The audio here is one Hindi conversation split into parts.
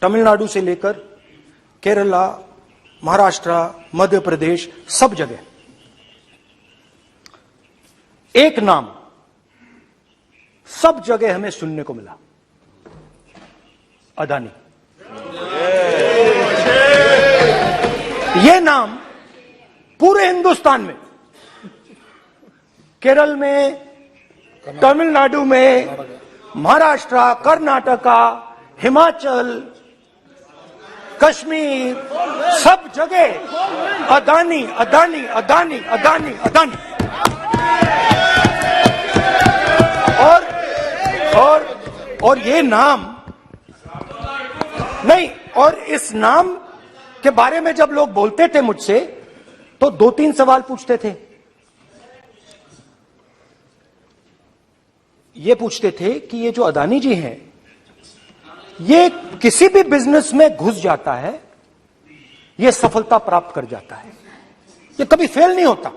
तमिलनाडु से लेकर केरला, महाराष्ट्र, मध्य प्रदेश, सब जगह एक नाम सब जगह हमें सुनने को मिला, अदानी। यह नाम पूरे हिंदुस्तान में, केरल में, तमिलनाडु में, महाराष्ट्र, कर्नाटका, हिमाचल, कश्मीर, सब जगह अदानी अदानी अदानी अदानी अदानी। और ये नाम नहीं, और इस नाम के बारे में जब लोग बोलते थे मुझसे तो 2-3 सवाल पूछते थे। ये पूछते थे कि ये जो अदानी जी हैं, ये किसी भी बिजनेस में घुस जाता है, ये सफलता प्राप्त कर जाता है, ये कभी फेल नहीं होता।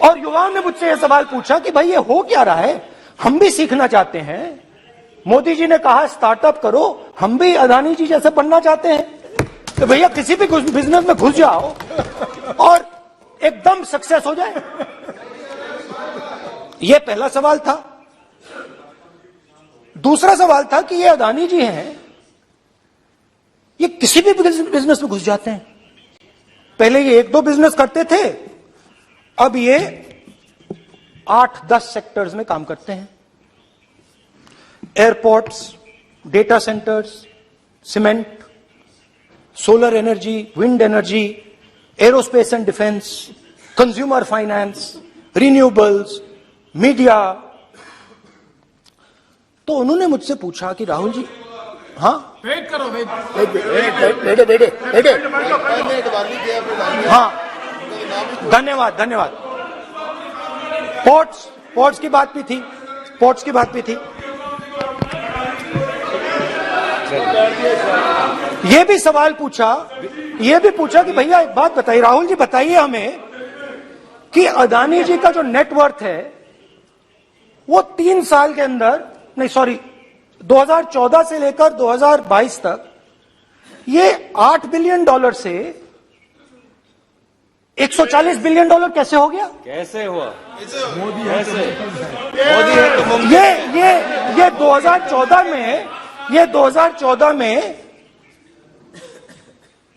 और युवाओं ने मुझसे यह सवाल पूछा कि भाई ये हो क्या रहा है, हम भी सीखना चाहते हैं। मोदी जी ने कहा स्टार्टअप करो, हम भी अदानी जी जैसे बनना चाहते हैं। तो भैया किसी भी बिजनेस में घुस जाओ और एकदम सक्सेस हो जाए। यह पहला सवाल था। दूसरा सवाल था कि ये अदानी जी हैं, ये किसी भी बिजनेस में घुस जाते हैं। पहले ये 1-2 बिजनेस करते थे, अब ये 8-10 सेक्टर्स में काम करते हैं। Airports, data centres, cement, solar energy, wind energy, aerospace and defence, consumer finance, renewables, media. तो उन्होंने मुझसे पूछा कि राहुल जी, हाँ वेट करो, बेटे हाँ, धन्यवाद। पोर्ट्स की बात भी थी। ये भी सवाल पूछा कि भैया एक बात बताइए, राहुल जी बताइए हमें कि अदानी जी का जो नेटवर्थ है वो 3 साल के अंदर, 2014 से लेकर 2022 तक ये $8 बिलियन से $140 बिलियन कैसे हो गया? कैसे हुआ? मोदी कैसे? मोदी है तो मुमकिन। ये 2014 में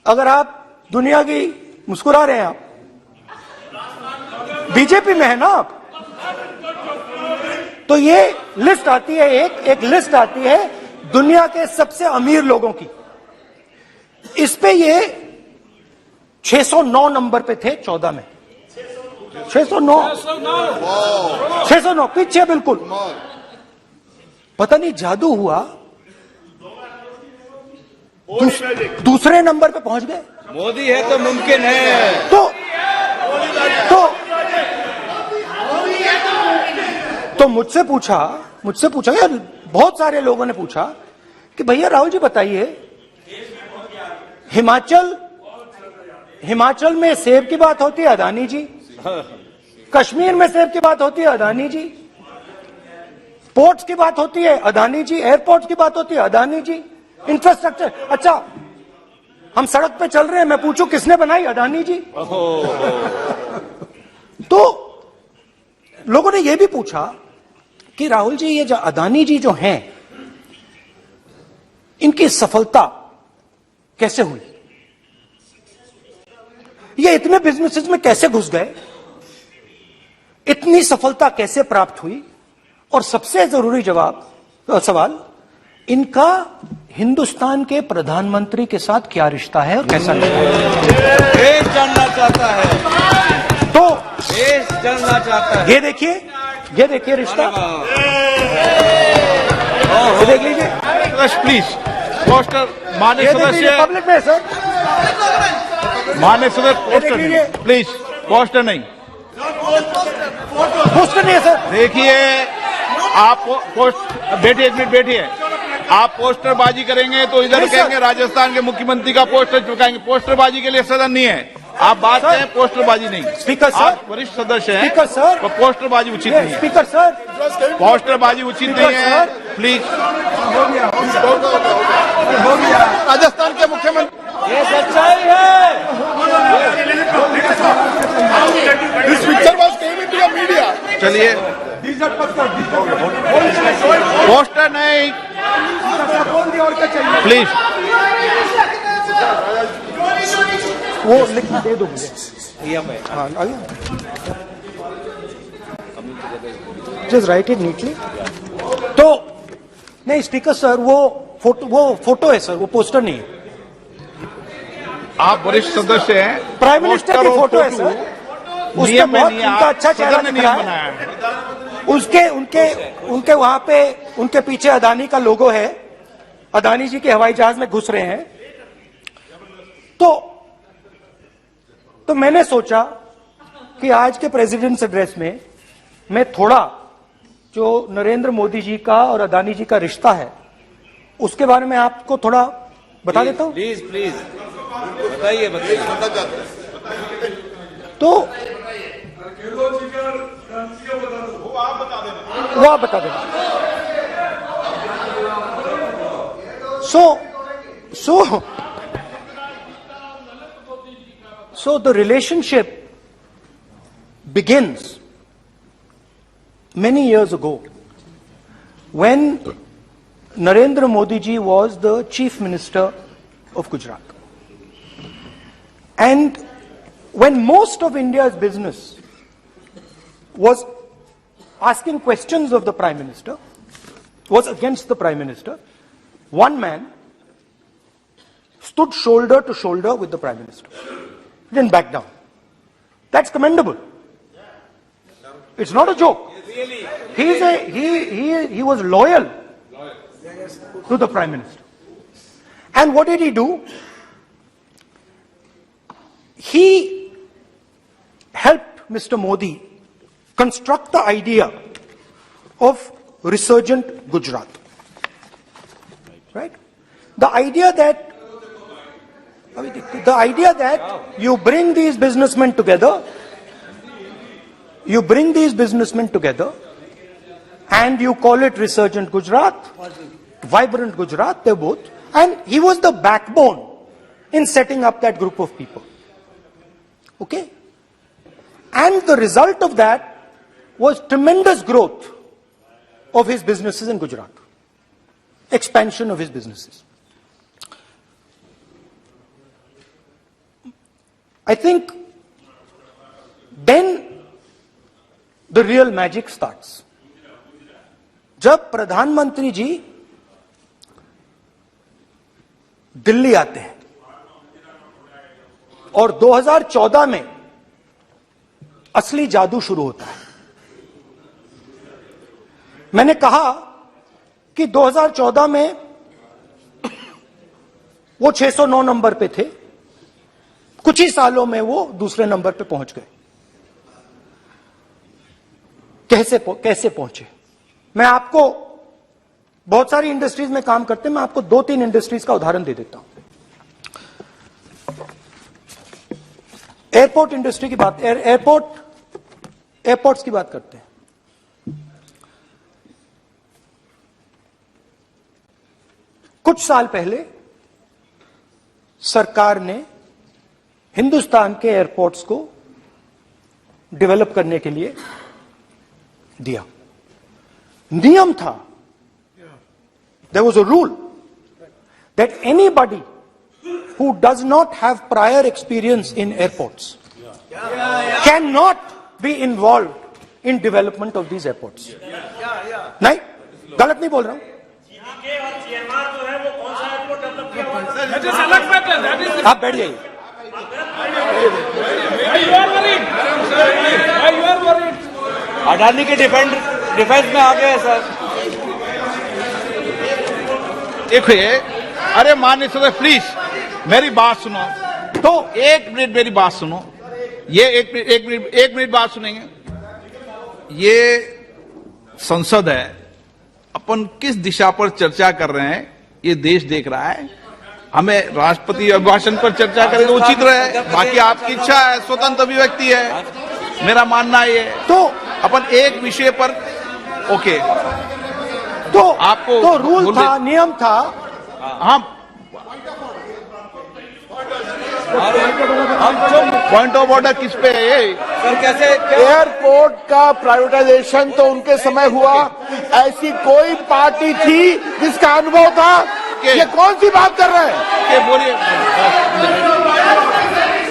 अगर आप दुनिया की, मुस्कुरा रहे हैं आप, बीजेपी में है ना आप, तो ये लिस्ट आती है, एक लिस्ट आती है दुनिया के सबसे अमीर लोगों की। इस पे ये 609 नंबर पे थे 14 में। 609 पीछे बिल्कुल। पता नहीं जादू हुआ, दूसरे नंबर पे पहुंच गए। मोदी है तो मुमकिन है। तो मुझसे पूछा यार, बहुत सारे लोगों ने पूछा कि भैया राहुल जी बताइए, हिमाचल में सेब की बात होती है, अदानी जी। कश्मीर में सेब की बात होती है, अदानी जी। पोर्ट्स की बात होती है, अदानी जी। एयरपोर्ट की बात होती है, अदानी जी। इंफ्रास्ट्रक्चर, अच्छा हम सड़क पे चल रहे हैं, मैं पूछूं किसने बनाई, अदानी जी। तो लोगों ने यह भी पूछा कि राहुल जी ये जो अदानी जी जो हैं, इनकी सफलता कैसे हुई, ये इतने बिजनेसेस में कैसे घुस गए, इतनी सफलता कैसे प्राप्त हुई, और सबसे जरूरी सवाल, इनका हिंदुस्तान के प्रधानमंत्री के साथ क्या रिश्ता है और कैसा रिश्ता है, देश जानना चाहता है। तो देश जानना चाहता है। ये देखिए रिश्ता, ये देख लीजिए प्लीज। पोस्टर माननीय सदस्य, पब्लिक में सर, माननीय सदस्य पोस्टर नहीं, प्लीज पोस्टर नहीं, पोस्टर नहीं है सर। देखिए आप बैठिए, 1 मिनट बैठिए। आप पोस्टरबाजी करेंगे तो इधर कहेंगे राजस्थान के मुख्यमंत्री का पोस्टर चिपकाएंगे। पोस्टरबाजी के लिए सदन नहीं है। आप बात करें, पोस्टरबाजी नहीं। स्पीकर सर, आप वरिष्ठ सदस्य हैं, स्पीकर सर, तो पोस्टरबाजी उचित नहीं है। स्पीकर सर, पोस्टरबाजी उचित स्पीकर नहीं है, सर। प्लीज। राजस्थान के मुख्यमंत्री, ये सच्चाई है। This picture was came into the media. चलिए, पोस्टर नहीं, प्लीज। वो लिख के दे दो मुझे। हाँ, जस्ट राइट इट नीटली। तो नहीं स्पीकर सर, वो फोटो है सर, वो पोस्टर नहीं है। आप वरिष्ठ सदस्य हैं, प्राइम मिनिस्टर की पोस्टर और फोटो है फोटो सर, उसके नियम में बहुत नहीं है। उनका आप अच्छा चेहरा सदन ने दिख नियम रहा बनाया है। है। उनके वहां पे उनके पीछे अदानी का लोगो है, अदानी जी के हवाई जहाज में घुस रहे हैं। तो मैंने सोचा कि आज के प्रेसिडेंट्स एड्रेस में मैं थोड़ा जो नरेंद्र मोदी जी का और अदानी जी का रिश्ता है उसके बारे में आपको थोड़ा बता देता हूं। प्लीज प्लीज बताइए बताइए। तो वो आप बता देना। So the relationship begins many years ago when Narendra Modi ji was the Chief Minister of Gujarat. And when most of India's business was asking questions of the Prime Minister, was against the Prime Minister, one man stood shoulder to shoulder with the Prime Minister. He didn't back down. That's commendable. It's not a joke. He was loyal to the Prime Minister. And what did he do? He helped Mr. Modi construct the idea of resurgent Gujarat. Right? The idea that you bring these businessmen together, and you call it resurgent Gujarat, vibrant Gujarat, they're both. And he was the backbone in setting up that group of people. Okay? And the result of that was tremendous growth of his businesses in Gujarat. Expansion of his businesses. I think then the real magic starts. जब प्रधानमंत्री जी दिल्ली आते हैं और 2014 में असली जादू शुरू होता है। मैंने कहा कि 2014 में वो 609 नंबर पे थे, कुछ ही सालों में वो दूसरे नंबर पे पहुंच गए। कैसे पहुंचे? मैं आपको, बहुत सारी इंडस्ट्रीज में काम करते हैं, मैं आपको 2-3 इंडस्ट्रीज का उदाहरण दे देता हूं। एयरपोर्ट इंडस्ट्री की बात, एयरपोर्ट्स की बात करते हैं। कुछ साल पहले सरकार ने हिंदुस्तान के एयरपोर्ट्स को डेवलप करने के लिए दिया। नियम था, there was a rule that anybody who does not have prior experience in airports cannot be involved in development of these airports. नहीं, गलत नहीं बोल रहा हूं। आप बैठ जाइए। अडानी के डिफेंस में आ गए सर। देखिए, अरे माननीय सदस्य प्लीज मेरी बात सुनो। तो 1 मिनट मेरी बात सुनो। ये एक मिनट बात सुनेंगे। ये संसद है, अपन किस दिशा पर चर्चा कर रहे हैं ये देश देख रहा है। हमें राष्ट्रपति अभिभाषण पर चर्चा करें तो उचित रहे। बाकी आपकी इच्छा है, स्वतंत्र अभिव्यक्ति है, मेरा मानना ये है। तो अपन एक विषय पर ओके, तो आपको तो रूल बोल था, दे- नियम था। हम हम चुप। पॉइंट ऑफ ऑर्डर किस पे है? सर कैसे एयरपोर्ट का प्राइवेटाइजेशन तो उनके समय हुआ, ऐसी कोई पार्टी थी जिसका अनुभव था? के- ये कौन सी बात कर रहे हैं? ओके बोलिए।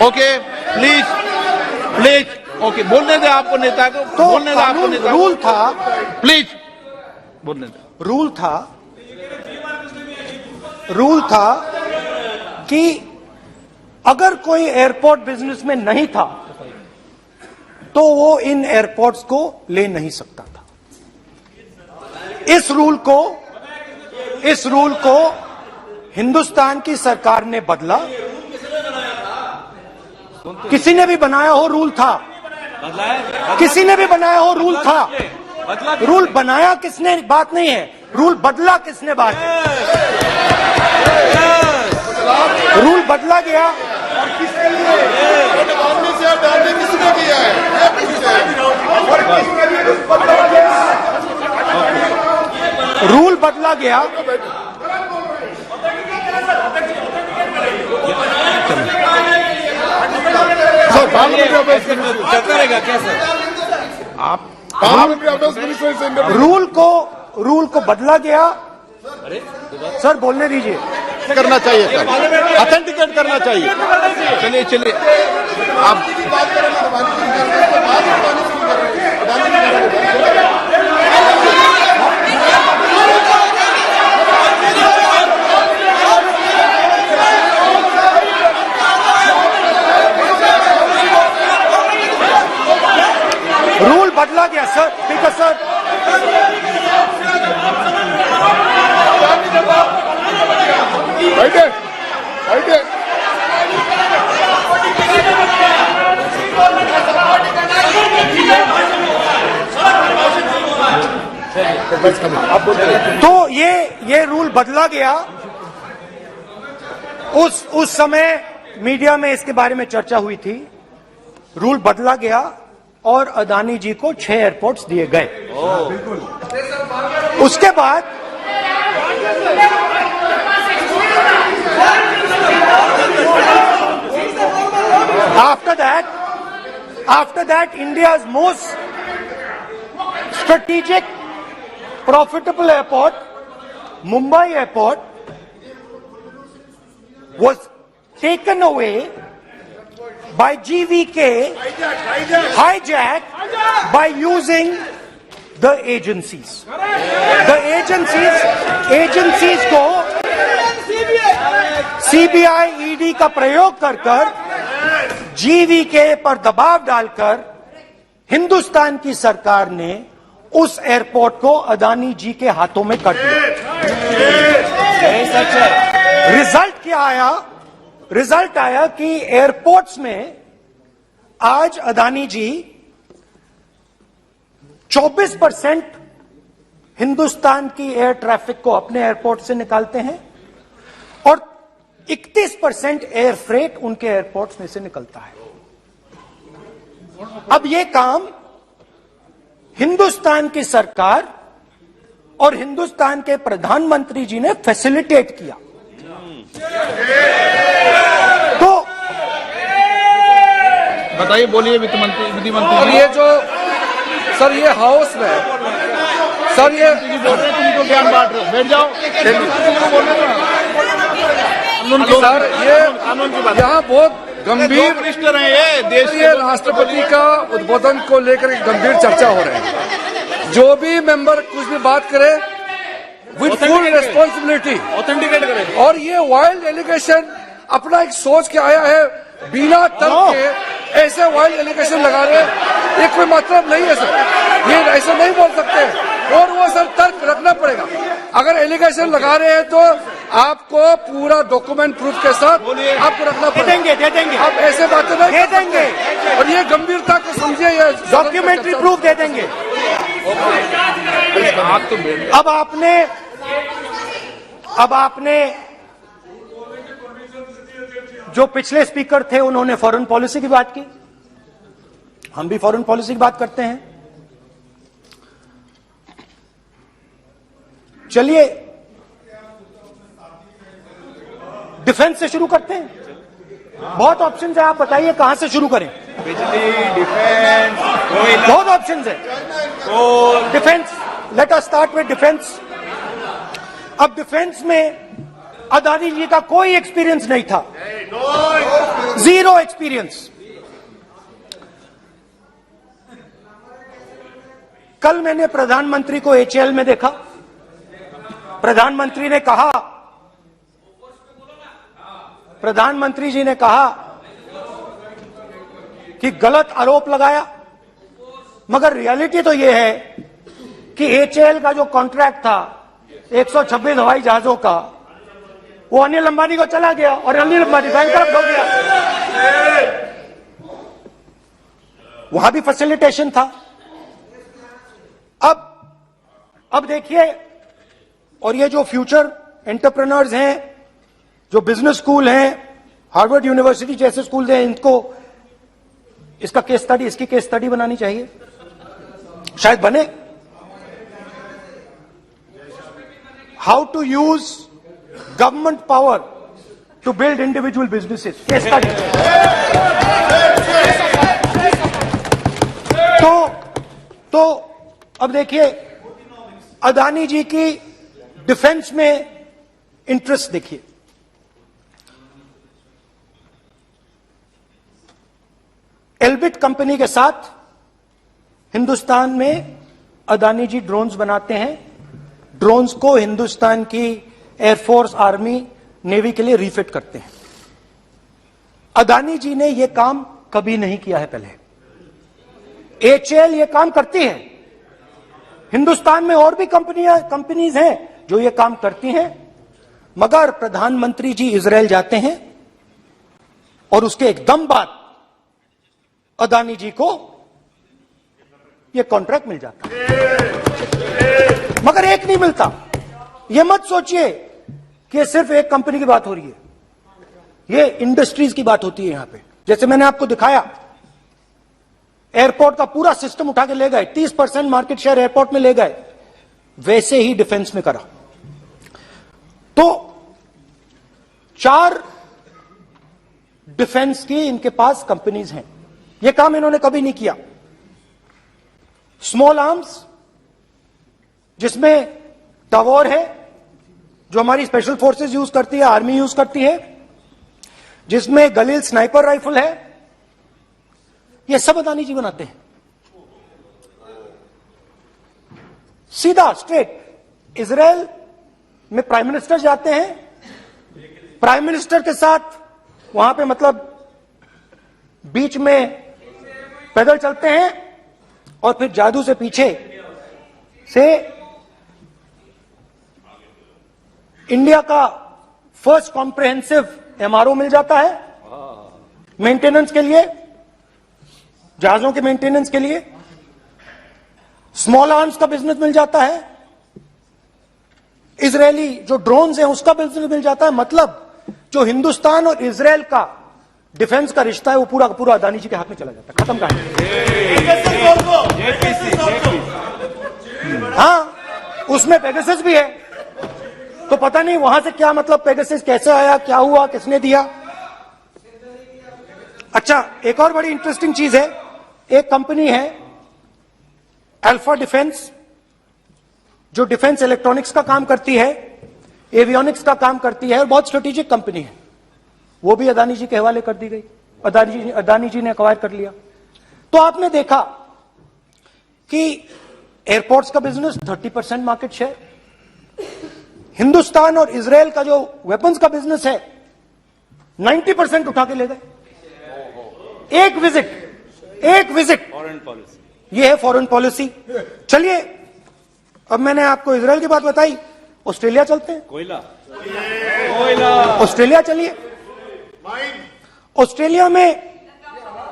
ओके प्लीज प्लीज ओके, बोलने दे आपको नेता को, तो बोलने दे आपको कानून नेता को। रूल था, प्लीज बोलने दे। रूल था कि अगर कोई एयरपोर्ट बिजनेस में नहीं था तो वो इन एयरपोर्ट्स को ले नहीं सकता था। इस रूल को हिंदुस्तान की सरकार ने बदला। किसी ने भी बनाया हो, रूल था। बदला है? किसी ने भी बनाया हो, रूल था। बदला रूल बनाया किसने बात नहीं है, रूल बदला किसने बात है। रूल बदला गया, किसने किया है? रूल बदला गया। सर, पार्लियामेंट्री अफेयर्स मिनिस्टर, चलता रहेगा क्या सर? पार्लियामेंट्री अफेयर्स मिनिस्टर से इंडिया रूल को बदला गया। सर बोलने दीजिए। करना चाहिए सर, ऑथेंटिकेट करना चाहिए। चलिए चलिए आप रूल बदला गया सर, ठीक है सर। बैठे बैठे तो ये रूल बदला गया। उस समय मीडिया में इसके बारे में चर्चा हुई थी। रूल बदला गया और अदानी जी को 6 एयरपोर्ट्स दिए गए। उसके बाद after that India's most strategic profitable airport, Mumbai airport, was taken away by GVK, hijacked by using the agencies. The agencies को CBI, ED का प्रयोग कर GVK पर दबाव डालकर हिंदुस्तान की सरकार ने उस एयरपोर्ट को अदानी जी के हाथों में कर दिया। यही सच है। रिजल्ट क्या आया? रिजल्ट आया कि एयरपोर्ट्स में आज अदानी जी 24% हिंदुस्तान की एयर ट्रैफिक को अपने एयरपोर्ट से निकालते हैं और 31% एयर फ्रेट उनके एयरपोर्ट्स में से निकलता है। अब यह काम हिंदुस्तान की सरकार और हिंदुस्तान के प्रधानमंत्री जी ने फैसिलिटेट किया। तो बताइए, बोलिए वित्त मंत्री, विधि मंत्री। और ये जो सर ये हाउस में सर ये बोल रहे तुम तो ज्ञान बांट रहे हो, बैठ जाओ। सर ये यहाँ बहुत गंभीर मिनिस्टर हैं ये देश ये राष्ट्रपति का उद्बोधन को लेकर एक गंभीर चर्चा हो रही है। जो भी मेंबर कुछ भी बात करे विद फुल रिस्पॉन्सिबिलिटी ऑथेंटिकेट करें। और ये वाइल्ड एलिगेशन अपना एक सोच के आया है, बिना तर्क के ऐसे वाइल्ड एलिगेशन लगा रहे, ये कोई मतलब नहीं है सर, ये ऐसे नहीं बोल सकते। और वो सर तर्क रखना पड़ेगा। अगर एलिगेशन लगा रहे हैं तो आपको पूरा डॉक्यूमेंट प्रूफ के साथ आपको रखना पड़ेगा। दे देंगे आप ऐसे बातें नहीं दे देंगे, और ये गंभीरता को समझिए। ये डॉक्यूमेंट्री प्रूफ दे देंगे। अब आपने जो पिछले स्पीकर थे उन्होंने फॉरेन पॉलिसी की बात की, हम भी फॉरेन पॉलिसी की बात करते हैं। चलिए डिफेंस से शुरू करते हैं। बहुत ऑप्शन है, आप बताइए कहां से शुरू करें। बिजली, डिफेंस, कोयला, बहुत ऑप्शन है। Coal, defence, let us start with defence. अब डिफेंस में अदानी जी का कोई एक्सपीरियंस नहीं था, जीरो एक्सपीरियंस। कल मैंने प्रधानमंत्री को एचएएल में देखा। प्रधानमंत्री जी ने कहा कि गलत आरोप लगाया, मगर रियलिटी तो यह है कि एचएएल का जो कॉन्ट्रैक्ट था 126 हवाई जहाजों का, वो अनिल अंबानी को चला गया और अनिल अंबानी बैंकरप्ट हो गया। वहां भी फैसिलिटेशन था। अब देखिए, और ये जो फ्यूचर एंटरप्रेन्योर्स हैं, जो बिजनेस स्कूल हैं, हार्वर्ड यूनिवर्सिटी जैसे स्कूल हैं, इनको इसका केस स्टडी, इसकी केस स्टडी बनानी चाहिए, शायद बने। How to use government power to build individual businesses, case study. तो अब देखिए, अदानी जी की डिफेंस में इंटरेस्ट देखिए। एल्बिट कंपनी के साथ हिंदुस्तान में अदानी जी ड्रोन्स बनाते हैं। ड्रोन्स को हिंदुस्तान की एयरफोर्स, आर्मी, नेवी के लिए रीफिट करते हैं। अदानी जी ने यह काम कभी नहीं किया है पहले। एचएएल यह काम करती है। हिंदुस्तान में और भी कंपनीज हैं जो ये काम करती हैं, मगर प्रधानमंत्री जी इजरायल जाते हैं और उसके एकदम बाद अदानी जी को ये कॉन्ट्रैक्ट मिल जाता है, मगर एक नहीं मिलता। ये मत सोचिए कि ये सिर्फ एक कंपनी की बात हो रही है, ये इंडस्ट्रीज की बात होती है यहां पे। जैसे मैंने आपको दिखाया, एयरपोर्ट का पूरा सिस्टम उठा के ले गए, 30% मार्केट शेयर एयरपोर्ट में ले गए, वैसे ही डिफेंस में करा। तो 4 डिफेंस की इनके पास कंपनीज हैं। यह काम इन्होंने कभी नहीं किया। स्मॉल आर्म्स, जिसमें टावर है जो हमारी स्पेशल फोर्सेस यूज करती है, आर्मी यूज करती है, जिसमें गलील स्नाइपर राइफल है, यह सब अदानी जी बनाते हैं। सीधा स्ट्रेट इजरायल में प्राइम मिनिस्टर जाते हैं, प्राइम मिनिस्टर के साथ वहां पे मतलब बीच में पैदल चलते हैं और फिर जादू से पीछे से इंडिया का फर्स्ट कॉम्प्रिहेंसिव एमआरओ मिल जाता है मेंटेनेंस के लिए, जहाजों के मेंटेनेंस के लिए। स्मॉल आर्म्स का बिजनेस मिल जाता है, इजरायली जो ड्रोन्स हैं उसका बिजनेस मिल जाता है। मतलब जो हिंदुस्तान और इजरायल का डिफेंस का रिश्ता है वो पूरा का पूरा अदानी जी के हाथ में चला जाता है, खत्म कहानी। हाँ, उसमें पेगासस भी है, तो पता नहीं वहां से क्या मतलब पेगासस कैसे आया, क्या हुआ, किसने दिया। अच्छा, एक और बड़ी इंटरेस्टिंग चीज है, एक कंपनी है अल्फा डिफेंस, जो डिफेंस इलेक्ट्रॉनिक्स का काम करती है, एवियोनिक्स का काम करती है, और बहुत स्ट्रेटेजिक कंपनी है। वो भी अदानी जी के हवाले कर दी गई, अदानी जी ने एक्वायर कर लिया। तो आपने देखा कि एयरपोर्ट्स का बिजनेस 30% मार्केट शेयर, हिंदुस्तान और इजरायल का जो वेपन्स का बिजनेस है 90% उठा के ले गए। एक विजिट फॉरेन पॉलिसी, ये है फॉरेन पॉलिसी। चलिए, अब मैंने आपको इजरायल की बात बताई, ऑस्ट्रेलिया चलते हैं। कोयला, ऑस्ट्रेलिया चलिए। ऑस्ट्रेलिया में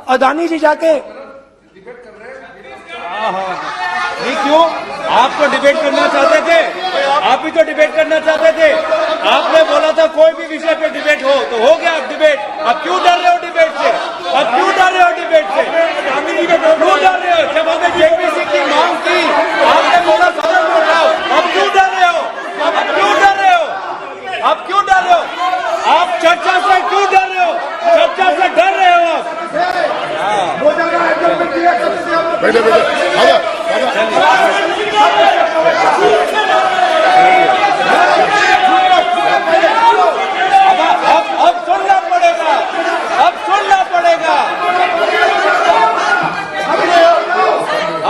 अदानी जी जाके, नहीं क्यों? आप तो डिबेट करना चाहते थे, आप भी तो डिबेट करना चाहते थे। आपने बोला था कोई भी विषय पे डिबेट हो, तो हो गया अब डिबेट। अब आप क्यों डर रहे हो? आप चर्चा से क्यों डर रहे हो? चर्चा से डर रहे हो आप? बैठे बैठे अब सुनना पड़ेगा, अब सुनना पड़ेगा,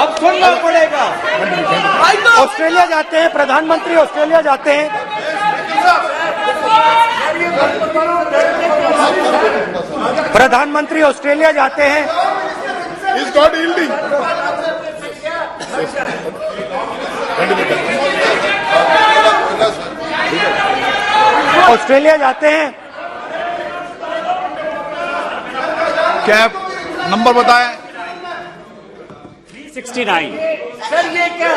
अब सुनना पड़ेगा। ऑस्ट्रेलिया जाते हैं प्रधानमंत्री, ऑस्ट्रेलिया जाते हैं। प्रधानमंत्री ऑस्ट्रेलिया जाते हैं। Is got yielding. ऑस्ट्रेलिया जाते हैं। कैब नंबर बताएं। 69। सर ये क्या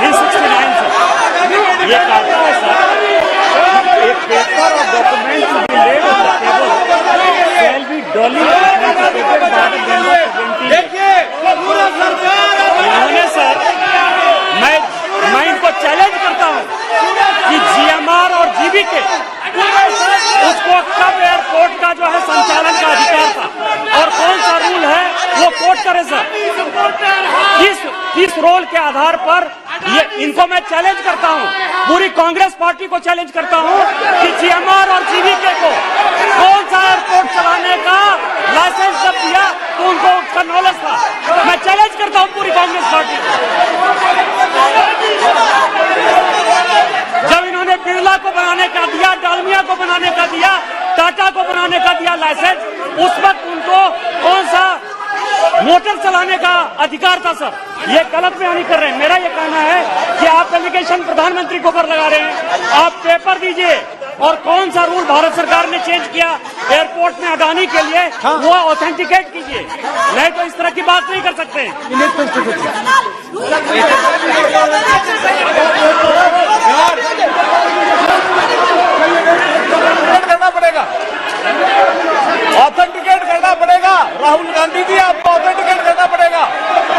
369 सर, ये कहता है सर, एक पेपर और document to be laid on the table shall be duly देखिए पूरा सरकार इन्होंने सर, मैं इनको चैलेंज करता हूं कि जीएमआर और जीबीके उसको कब एयरपोर्ट का जो है संचालन का अधिकार था और कौन सा रूल है वो कोर्ट करे सर। किस रोल के आधार पर ये इनको मैं चैलेंज करता हूं, पूरी कांग्रेस पार्टी को चैलेंज करता हूं कि जीएमआर और जीबीके को कौन सा एयरपोर्ट चलाने का लाइसेंस जब दिया तो उनको उसका नॉलेज था। मैं चैलेंज करता हूं पूरी कांग्रेस पार्टी को। जब इन्होंने बिरला को बनाने का दिया, डालमिया को बनाने का दिया, टाटा को बनाने का दिया लाइसेंस, उस वक्त उनको कौन सा मोटर चलाने का अधिकार था सर? ये गलत बयानी कर रहे हैं। मेरा ये कहना है कि आप एलिगेशन प्रधानमंत्री को ऊपर लगा रहे हैं, आप पेपर दीजिए और कौन सा रूल भारत सरकार ने चेंज किया एयरपोर्ट में अडानी के लिए वो ऑथेंटिकेट कीजिए, नहीं तो इस तरह की बात नहीं कर सकते हैं। करना पड़ेगा, ऑथेंटिकेट करना पड़ेगा। राहुल गांधी जी आपको ऑथेंटिकेट करना पड़ेगा।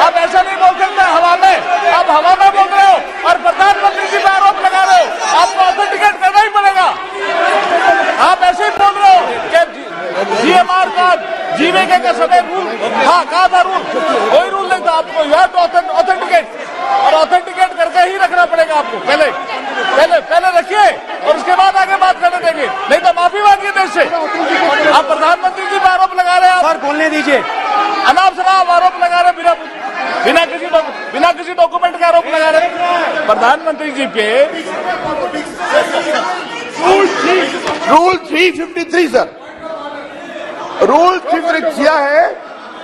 आप ऐसा नहीं बोल सकते हवा में, आप हवा में बोल रहे हो और प्रधानमंत्री जी पे आरोप लगा रहे हो। आपको ऑथेंटिकेट करना ही पड़ेगा। आप ऐसे ही बोल रहे हो कि जीएमआर का जीवीके के समय रूल हाँ कहा था, रूल कोई रूल नहीं था। आपको यह तो ऑथेंटिकेट और ऑथेंटिकेट करके ही रखना पड़ेगा आपको। पहले रखिए और उसके बाद आगे बात करने देंगे, नहीं तो माफी मांगिए देश से। आप प्रधानमंत्री जी पर आरोप लगा रहे हैं, सर बोलने दीजिए। अनाप शनाप आरोप लगा रहे, बिना किसी डॉक्यूमेंट के आरोप लगा रहे प्रधानमंत्री जी पे। रूल 353 सर, रूल 353 किया है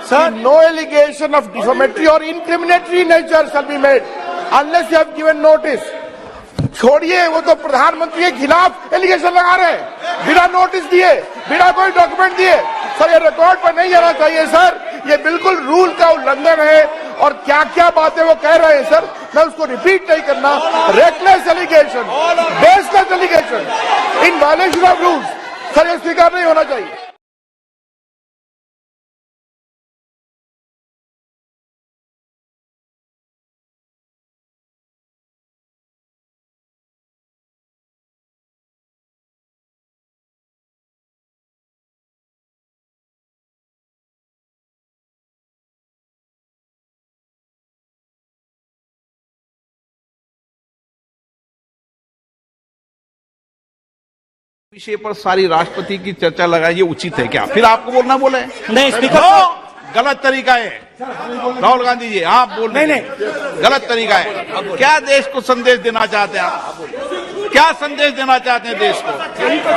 sir, no allegation of defamatory और incriminatory nature shall be made unless you have given notice. छोड़िए, वो तो प्रधानमंत्री के खिलाफ एलिगेशन लगा रहे हैं बिना नोटिस दिए, बिना कोई डॉक्यूमेंट दिए। सर ये रिकॉर्ड पर नहीं जाना चाहिए सर, ये बिल्कुल रूल का उल्लंघन है। और क्या क्या बातें वो कह रहे हैं सर, मैं उसको रिपीट नहीं करना। Reckless allegation, baseless allegation in violation of rules, sir ये स्वीकार नहीं होना चाहिए। विषय पर सारी राष्ट्रपति की चर्चा लगाई, ये उचित है क्या? फिर आपको बोलना बोले नहीं स्पीकर गलत तरीका है। राहुल गांधी जी आप बोल रहे नहीं, गलत तरीका है। क्या देश को संदेश देना चाहते हैं आप? क्या संदेश देना चाहते हैं देश को?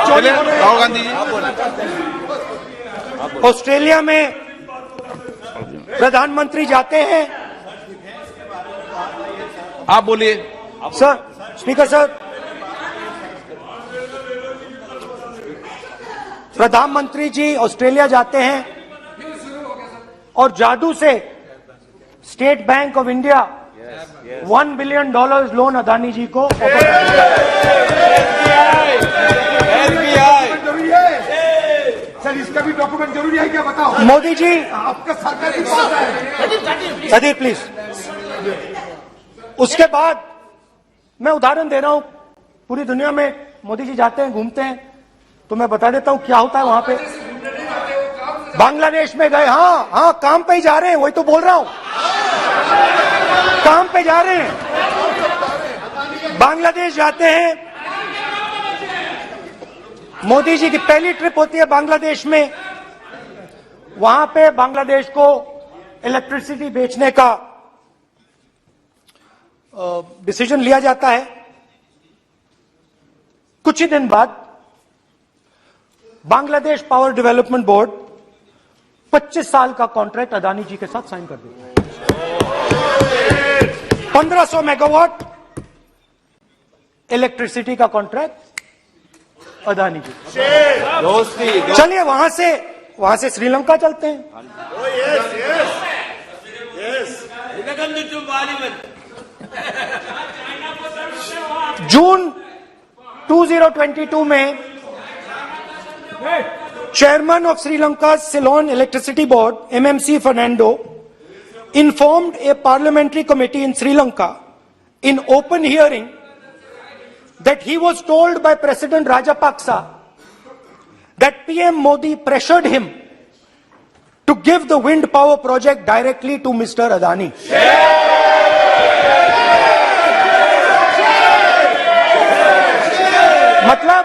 चलिए राहुल गांधी जी। ऑस्ट्रेलिया में प्रधानमंत्री जाते हैं। आप बोलिए सर, स्पीकर सर, प्रधानमंत्री जी ऑस्ट्रेलिया जाते हैं और जादू से state bank of India $1 billion loan Adani ji को ऑफर करता है। सर इसका भी डॉक्यूमेंट जरूरी है क्या, बताओ। मोदी जी आपका सरकार की बात है। Sadyr please. उसके बाद मैं उदाहरण दे रहा हूं, पूरी दुनिया में मोदी जी जाते हैं, घूमते हैं, तो मैं बता देता हूं क्या होता है वहां पे। बांग्लादेश में गए, हाँ काम पे ही जा रहे हैं, वही तो बोल रहा हूं, काम पे जा रहे हैं। बांग्लादेश जाते हैं, मोदी जी की पहली ट्रिप होती है बांग्लादेश में। वहां पे बांग्लादेश को इलेक्ट्रिसिटी बेचने का डिसीजन लिया जाता है। कुछ ही दिन बाद बांग्लादेश पावर डेवलपमेंट बोर्ड 25 साल का कॉन्ट्रैक्ट अदानी जी के साथ साइन कर देता है। 1500 मेगावाट इलेक्ट्रिसिटी का कॉन्ट्रैक्ट अदानी जी। चलिए वहां से श्रीलंका चलते हैं। जून 2022 में chairman of Sri Lanka Ceylon electricity board MMC Fernando informed a parliamentary committee in Sri Lanka in open hearing that he was told by President Rajapaksa that PM Modi pressured him to give the wind power project directly to Mr. Adani. मतलब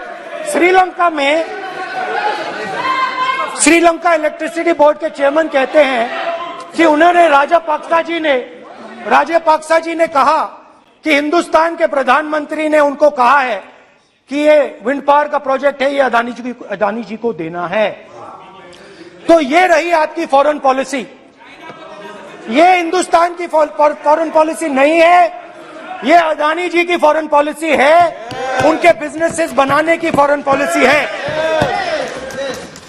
श्रीलंका इलेक्ट्रिसिटी बोर्ड के चेयरमैन कहते हैं कि उन्होंने राजापाक्सा जी ने कहा कि हिंदुस्तान के प्रधानमंत्री ने उनको कहा है कि ये विंड पावर का प्रोजेक्ट है, ये अदानी जी को देना है। तो ये रही आपकी फॉरेन पॉलिसी। ये हिंदुस्तान की फॉरेन पॉलिसी नहीं है, ये अदानी जी की फॉरेन पॉलिसी है, उनके बिजनेसेस बनाने की फॉरेन पॉलिसी है।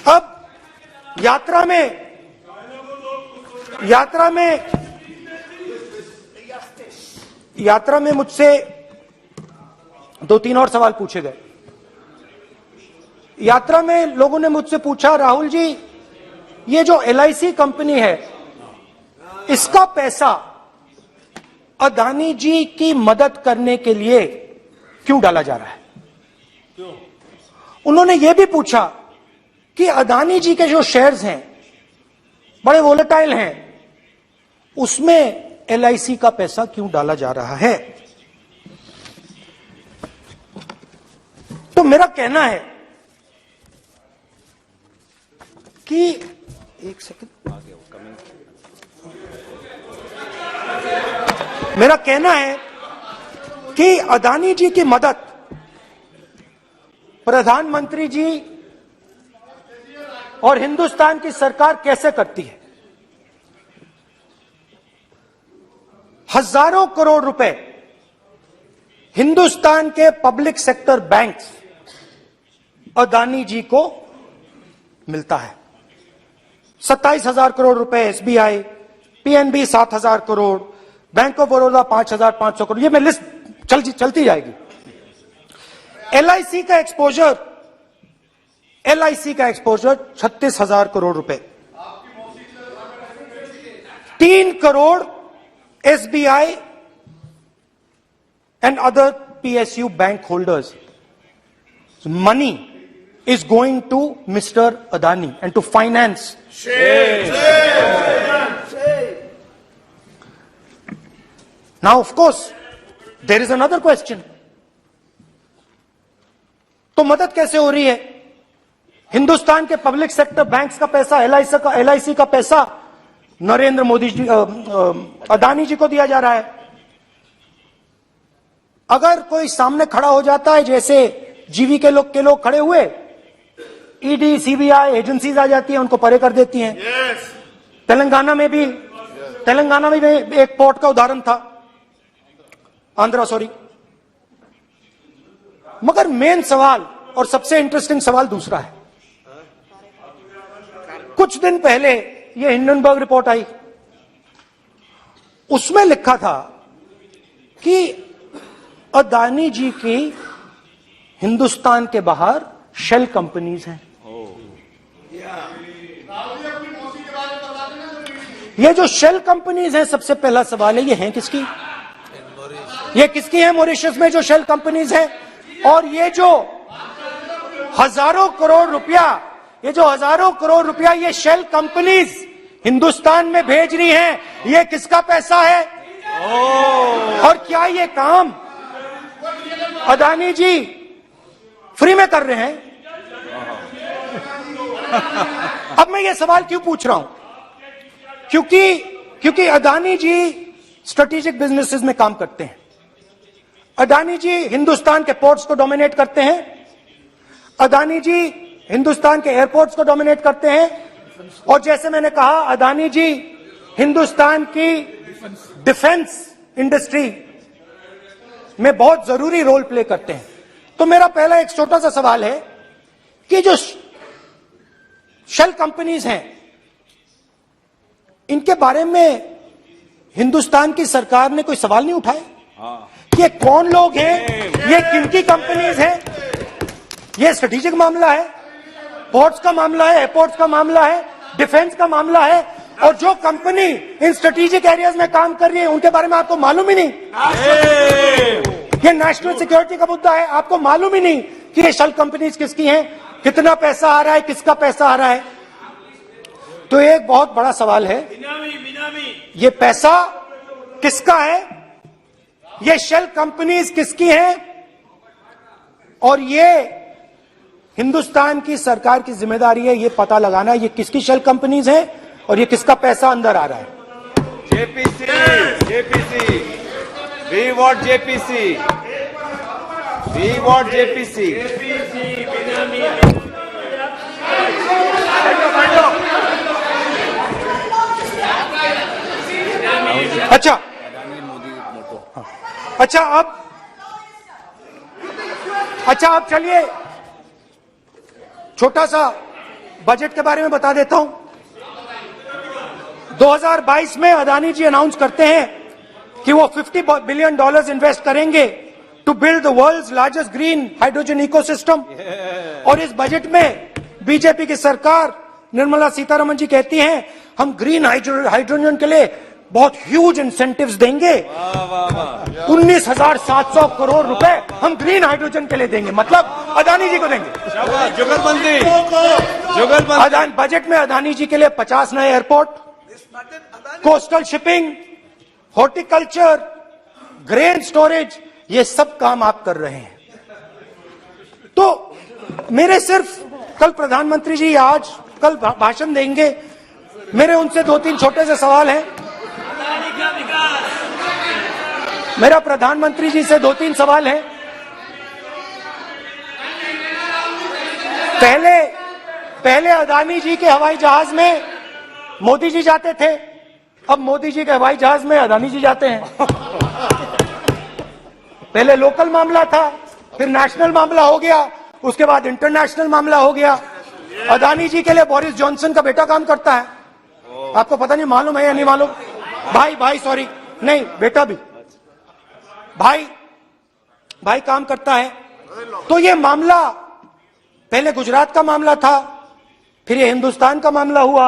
अब यात्रा में मुझसे 2-3 और सवाल पूछे गए। यात्रा में लोगों ने मुझसे पूछा, राहुल जी ये जो LIC कंपनी है इसका पैसा अदानी जी की मदद करने के लिए क्यों डाला जा रहा है? उन्होंने यह भी पूछा कि अदानी जी के जो शेयर्स हैं बड़े वोलेटाइल हैं, उसमें LIC का पैसा क्यों डाला जा रहा है? तो मेरा कहना है कि एक सेकंड, मेरा कहना है कि अदानी जी की मदद प्रधानमंत्री जी और हिंदुस्तान की सरकार कैसे करती है? हजारों करोड़ रुपए हिंदुस्तान के public sector banks Adani ji को मिलता है। 27,000 करोड़ रुपए SBI, PNB 7,000 crore, bank of Baroda 5,500 crore, ये मैं लिस्ट चलती जाएगी। LIC का एक्सपोजर 36,000 करोड़ रुपए, 3 crore SBI and other PSU bank holders. So money is going to Mr. Adani and to finance. Now, of course, there is another question. तो मदद कैसे हो रही है? हिंदुस्तान के पब्लिक सेक्टर बैंक्स का पैसा, LIC का पैसा नरेंद्र मोदी जी, अदानी जी को दिया जा रहा है। अगर कोई सामने खड़ा हो जाता है, जैसे जीवी के लोग खड़े हुए, ED, CBI एजेंसीज आ जाती है, उनको परे कर देती हैं। तेलंगाना में भी एक पोर्ट का उदाहरण था, मगर मेन सवाल और सबसे इंटरेस्टिंग सवाल दूसरा है। कुछ दिन पहले ये हिंडनबर्ग रिपोर्ट आई, उसमें लिखा था कि अदानी जी की हिंदुस्तान के बाहर शेल कंपनीज हैं। ये जो शेल कंपनीज हैं, सबसे पहला सवाल है, ये हैं किसकी? ये किसकी है मॉरिशस में जो शेल कंपनीज है? और ये जो हजारों करोड़ रुपया ये शेल कंपनीज हिंदुस्तान में भेज रही हैं, ये किसका पैसा है? और क्या ये काम अदानी जी फ्री में कर रहे हैं? अब मैं ये सवाल क्यों पूछ रहा हूं? क्योंकि अदानी जी स्ट्रेटेजिक बिजनेसेस में काम करते हैं। अदानी जी हिंदुस्तान के पोर्ट्स को डोमिनेट करते हैं। अदानी जी हिंदुस्तान के एयरपोर्ट्स को डोमिनेट करते हैं। और जैसे मैंने कहा, अदानी जी हिंदुस्तान की डिफेंस इंडस्ट्री में बहुत जरूरी रोल प्ले करते हैं। तो मेरा पहला एक छोटा सा सवाल है कि जो शेल कंपनीज हैं, इनके बारे में हिंदुस्तान की सरकार ने कोई सवाल नहीं उठाए कि ये कौन लोग हैं, ये किनकी कंपनीज हैं? ये स्ट्रेटेजिक मामला है, पोर्ट्स का मामला है, एयरपोर्ट्स का मामला है, डिफेंस का मामला है, और जो कंपनी इन स्ट्रेटेजिक एरियाज में काम कर रही है उनके बारे में आपको मालूम ही नहीं। ये नेशनल सिक्योरिटी का मुद्दा है, आपको मालूम ही नहीं कि ये शेल कंपनीज किसकी हैं, कितना पैसा आ रहा है, किसका पैसा आ रहा है। तो एक बहुत बड़ा सवाल है, ये पैसा किसका है, ये शेल कंपनीज किसकी हैं, और ये हिंदुस्तान की सरकार की जिम्मेदारी है ये पता लगाना ये किसकी शेल कंपनीज हैं और ये किसका पैसा अंदर आ रहा है। JPC, we want JPC, we want JPC. अच्छा अब चलिए छोटा सा बजट के बारे में बता देता हूं। 2022 में अदानी जी अनाउंस करते हैं कि वो $50 बिलियन इन्वेस्ट करेंगे to build the world's largest green hydrogen ecosystem. और इस बजट में बीजेपी की सरकार निर्मला सीतारमण जी कहती हैं हम ग्रीन हाइड्रोजन के लिए बहुत ह्यूज इंसेंटिव्स देंगे, 19,700 करोड़ रुपए हम ग्रीन हाइड्रोजन के लिए देंगे, मतलब अदानी जी को देंगे। जुगलबंदी बजट में अदानी जी के लिए 50 नए airport, coastal shipping, horticulture, grain storage, ये सब काम आप कर रहे हैं। तो मेरे सिर्फ कल प्रधानमंत्री जी आज कल भाषण देंगे, मेरे उनसे 2-3 छोटे से सवाल हैं। मेरा प्रधानमंत्री जी से 2-3 सवाल हैं। पहले अदानी जी के हवाई जहाज में मोदी जी जाते थे, अब मोदी जी के हवाई जहाज में अदानी जी जाते हैं। पहले लोकल मामला था, फिर नेशनल मामला हो गया, उसके बाद इंटरनेशनल मामला हो गया। अदानी जी के लिए बोरिस जॉनसन का बेटा काम करता है, आपको पता नहीं मालूम है या नहीं मालूम? भाई सॉरी, नहीं बेटा भी, भाई काम करता है। तो ये मामला पहले गुजरात का मामला था, फिर ये हिंदुस्तान का मामला हुआ,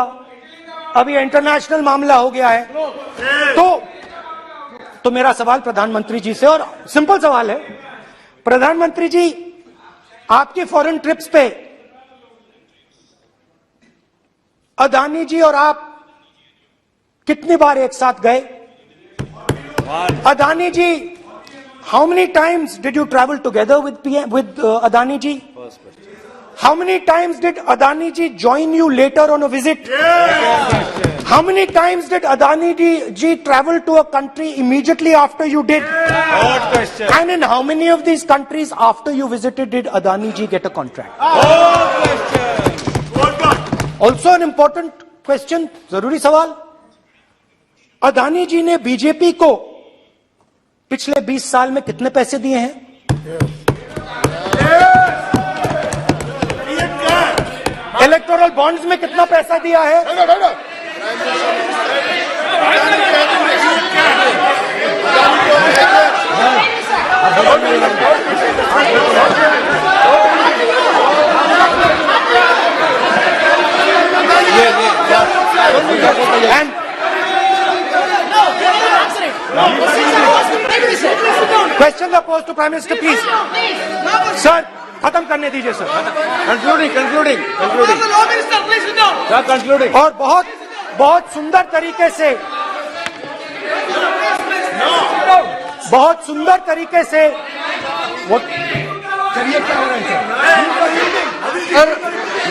अब ये इंटरनेशनल मामला हो गया है। तो मेरा सवाल प्रधानमंत्री जी से, और सिंपल सवाल है, प्रधानमंत्री जी आपकी फॉरेन ट्रिप्स पे अदानी जी और आप कितनी बार एक साथ गए? Adani ji, how many times did you travel together with Adani ji? How many times did Adani ji join you later on a visit? How many times did Adani ji travel to a country immediately after you did? Good question. And in how many of these countries after you visited did Adani ji get a contract? Good question. Also an important question, जरूरी सवाल। अदानी जी ने बीजेपी को पिछले 20 साल में कितने पैसे दिए हैं? इलेक्टोरल बॉन्ड्स में कितना पैसा दिया है? Question the post to prime minister please sir, खत्म करने दीजिए सर। कंक्लूडिंग और बहुत सुंदर तरीके से वो चलिए, क्या हो रहा है सर,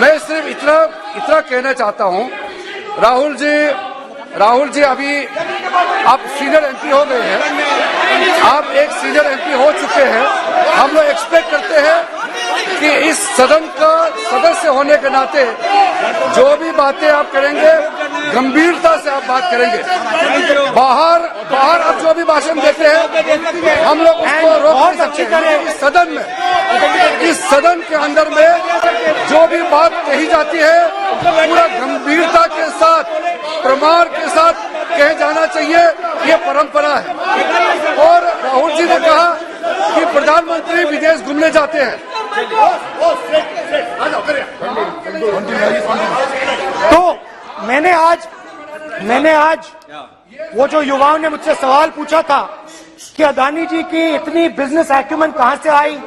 मैं सिर्फ इतना कहना चाहता हूं, राहुल जी अभी आप सीनियर एमपी हो गए हैं, आप एक सीनियर एमपी हो चुके हैं। हम लोग एक्सपेक्ट करते हैं कि इस सदन का सदस्य होने के नाते जो भी बातें आप करेंगे गंभीरता से आप बात करेंगे। बाहर आप जो भी भाषण देते हैं हम लोग उसको रोक नहीं सकते हैं। इस सदन के अंदर में जो भी बात कही जाती है पूरा गंभीरता के साथ, प्रमाण के साथ कहे जाना चाहिए, ये परंपरा है। और राहुल जी ने कहा कि प्रधानमंत्री विदेश घूमने जाते हैं, तो मैंने आज वो जो युवाओं ने मुझसे सवाल पूछा था कि अदानी जी की इतनी बिजनेस एक्यूमेंट कहां से आई,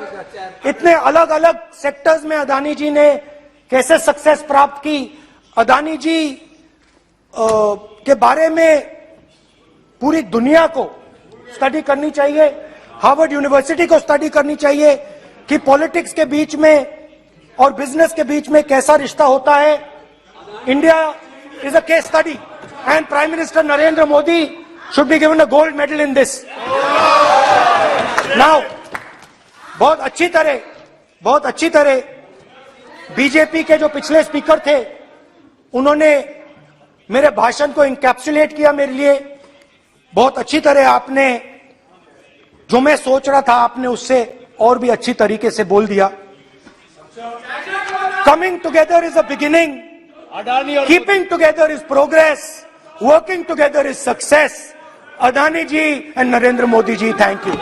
इतने अलग अलग सेक्टर्स में अदानी जी ने कैसे सक्सेस प्राप्त की, अदानी जी के बारे में पूरी दुनिया को स्टडी करनी चाहिए, हार्वर्ड यूनिवर्सिटी को स्टडी करनी चाहिए कि पॉलिटिक्स के बीच में और बिजनेस के बीच में कैसा रिश्ता होता है। India is a case study and prime minister Narendra Modi should be given a gold medal in this. Now बहुत अच्छी तरह बीजेपी के जो पिछले स्पीकर थे उन्होंने मेरे भाषण को इनकैप्सुलेट किया मेरे लिए बहुत अच्छी तरह। आपने जो मैं सोच रहा था आपने उससे और भी अच्छी तरीके से बोल दिया। Coming together is a beginning, keeping together is progress, working together is success. Adani ji and Narendra Modi ji, thank you.